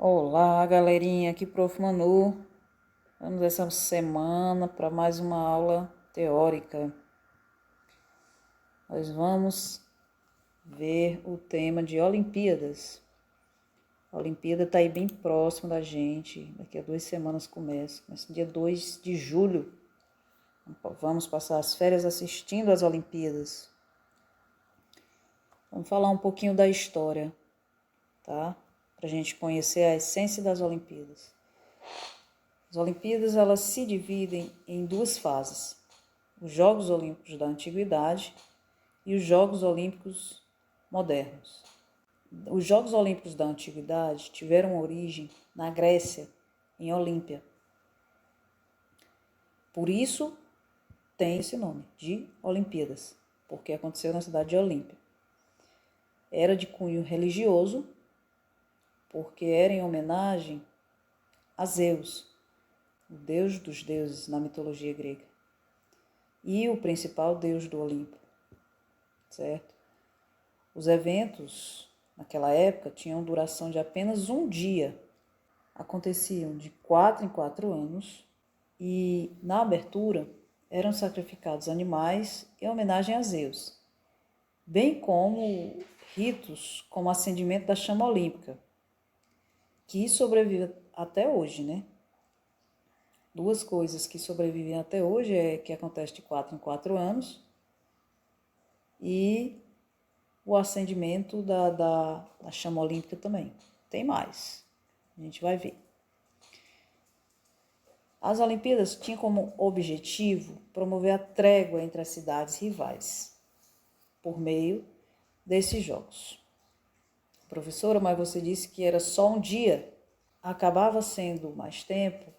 Olá, galerinha, aqui Prof. Manu. Vamos essa semana para mais uma aula teórica. Nós vamos ver o tema de Olimpíadas. A Olimpíada está aí bem próximo da gente. Daqui a 2 semanas começa dia 2 de julho. Vamos passar as férias assistindo às Olimpíadas. Vamos falar um pouquinho da história, tá? Para a gente conhecer a essência das Olimpíadas. As Olimpíadas elas se dividem em 2 fases: os Jogos Olímpicos da Antiguidade e os Jogos Olímpicos modernos. Os Jogos Olímpicos da Antiguidade tiveram origem na Grécia, em Olímpia. Por isso tem esse nome, de Olimpíadas, porque aconteceu na cidade de Olímpia. Era de cunho religioso, porque era em homenagem a Zeus, o deus dos deuses na mitologia grega, e o principal deus do Olimpo, certo? Os eventos, naquela época, tinham duração de apenas um dia. Aconteciam de 4 em 4 anos e, na abertura, eram sacrificados animais em homenagem a Zeus, bem como ritos como o acendimento da chama olímpica, que sobrevive até hoje, né? 2 coisas que sobrevivem até hoje é que acontece de 4 em 4 anos e o acendimento da chama olímpica também. Tem mais, a gente vai ver. As Olimpíadas tinham como objetivo promover a trégua entre as cidades rivais, por meio desses jogos. Professora, mas você disse que era só um dia. Acabava sendo mais tempo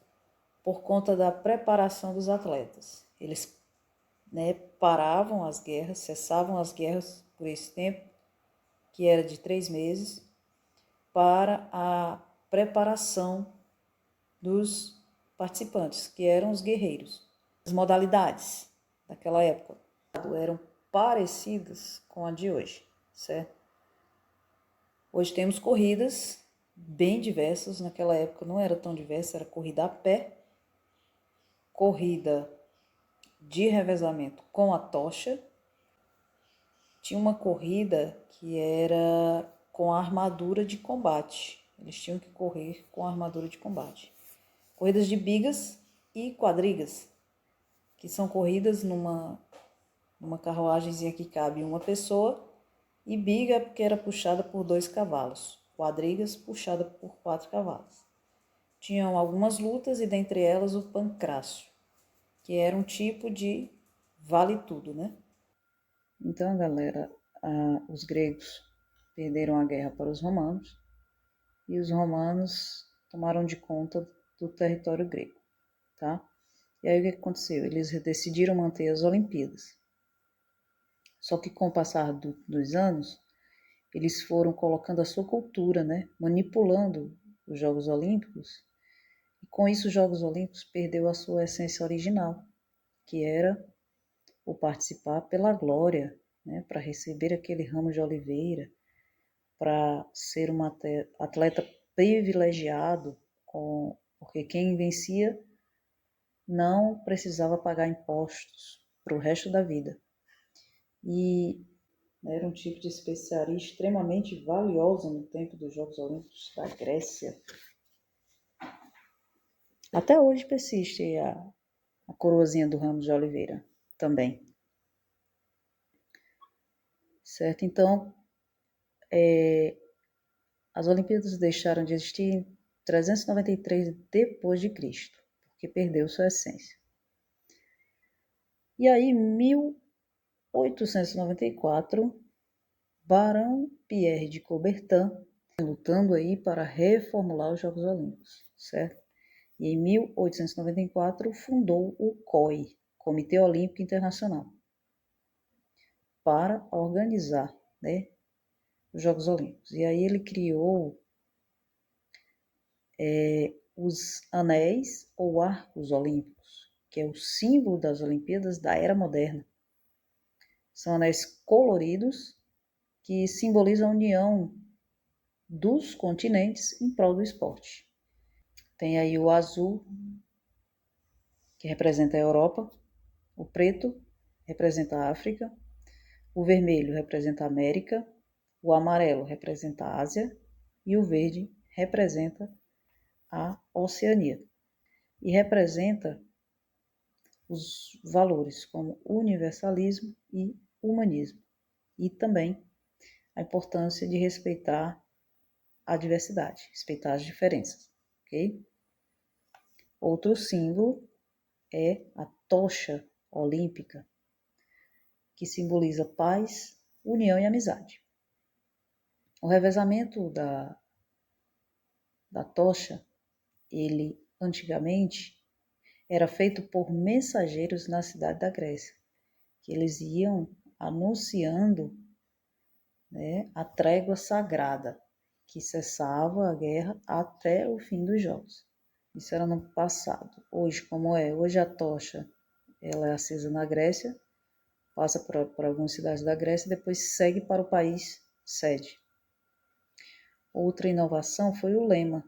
por conta da preparação dos atletas. Eles paravam as guerras, cessavam as guerras por esse tempo, que era de 3 meses, para a preparação dos participantes, que eram os guerreiros. As modalidades daquela época eram parecidas com a de hoje, certo? Hoje temos corridas bem diversas, naquela época não era tão diversa, era corrida a pé, corrida de revezamento com a tocha, tinha uma corrida que era com a armadura de combate, eles tinham que correr com a armadura de combate. Corridas de bigas e quadrigas, que são corridas numa carruagemzinha que cabe uma pessoa, e biga porque era puxada por 2 cavalos, quadrigas puxada por 4 cavalos. Tinham algumas lutas e dentre elas o pancrácio, que era um tipo de vale tudo, né? Então, galera, os gregos perderam a guerra para os romanos e os romanos tomaram de conta do território grego, tá? E aí o que aconteceu? Eles decidiram manter as Olimpíadas. Só que com o passar dos anos, eles foram colocando a sua cultura, né? Manipulando os Jogos Olímpicos. E com isso os Jogos Olímpicos perdeu a sua essência original, que era o participar pela glória, né? Para receber aquele ramo de oliveira, para ser um atleta privilegiado, porque quem vencia não precisava pagar impostos para o resto da vida. E era um tipo de especiaria extremamente valiosa no tempo dos Jogos Olímpicos da Grécia. Até hoje persiste a coroazinha do ramo de oliveira também. Certo? Então, as Olimpíadas deixaram de existir em 393 depois de Cristo, porque perdeu sua essência. E aí, em 1894, Barão Pierre de Coubertin, lutando aí para reformular os Jogos Olímpicos, certo? E em 1894 fundou o COI, Comitê Olímpico Internacional, para organizar, né, os Jogos Olímpicos. E aí ele criou os anéis ou arcos olímpicos, que é o símbolo das Olimpíadas da era moderna. São anéis coloridos que simbolizam a união dos continentes em prol do esporte. Tem aí o azul, que representa a Europa, o preto representa a África, o vermelho representa a América, o amarelo representa a Ásia e o verde representa a Oceania. E representa os valores como universalismo e humanismo. E também a importância de respeitar a diversidade, respeitar as diferenças, ok? Outro símbolo é a tocha olímpica, que simboliza paz, união e amizade. O revezamento da tocha, ele antigamente era feito por mensageiros na cidade da Grécia, que eles iam anunciando, né, a trégua sagrada, que cessava a guerra até o fim dos jogos. Isso era no passado. Hoje, como é? Hoje a tocha ela é acesa na Grécia, passa por algumas cidades da Grécia e depois segue para o país sede. Outra inovação foi o lema.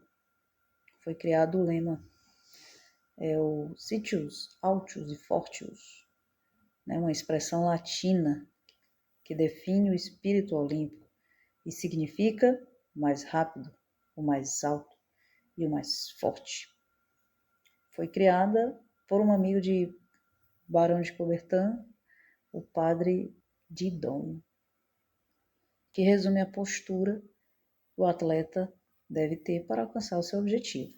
Foi criado o lema. É o Citius, Altius e Fortius, né? Uma expressão latina que define o espírito olímpico e significa o mais rápido, o mais alto e o mais forte. Foi criada por um amigo de Barão de Coubertin, o padre Didon, que resume a postura que o atleta deve ter para alcançar o seu objetivo.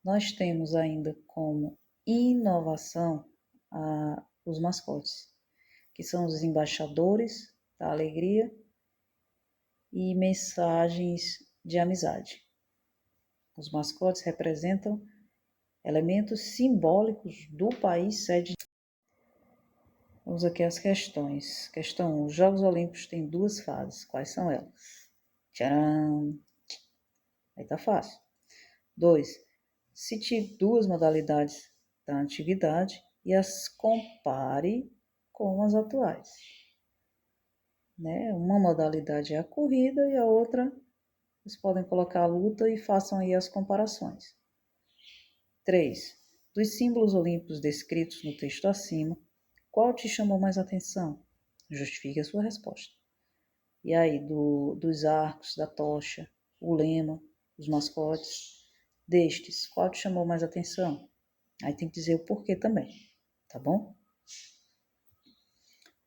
Nós temos ainda como inovação os mascotes, que são os embaixadores da alegria e mensagens de amizade. Os mascotes representam elementos simbólicos do país sede. Vamos aqui às questões. Questão 1. Os Jogos Olímpicos têm 2 fases. Quais são elas? Tcharam! Aí tá fácil. 2. Cite 2 modalidades da atividade e as compare com as atuais. Né? Uma modalidade é a corrida e a outra, vocês podem colocar a luta e façam aí as comparações. 3. Dos símbolos olímpicos descritos no texto acima, qual te chamou mais atenção? Justifique a sua resposta. E aí, dos arcos, da tocha, o lema, os mascotes, destes, qual te chamou mais atenção? Aí tem que dizer o porquê também, tá bom?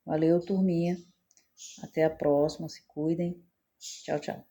Valeu, turminha. Até a próxima, se cuidem. Tchau, tchau.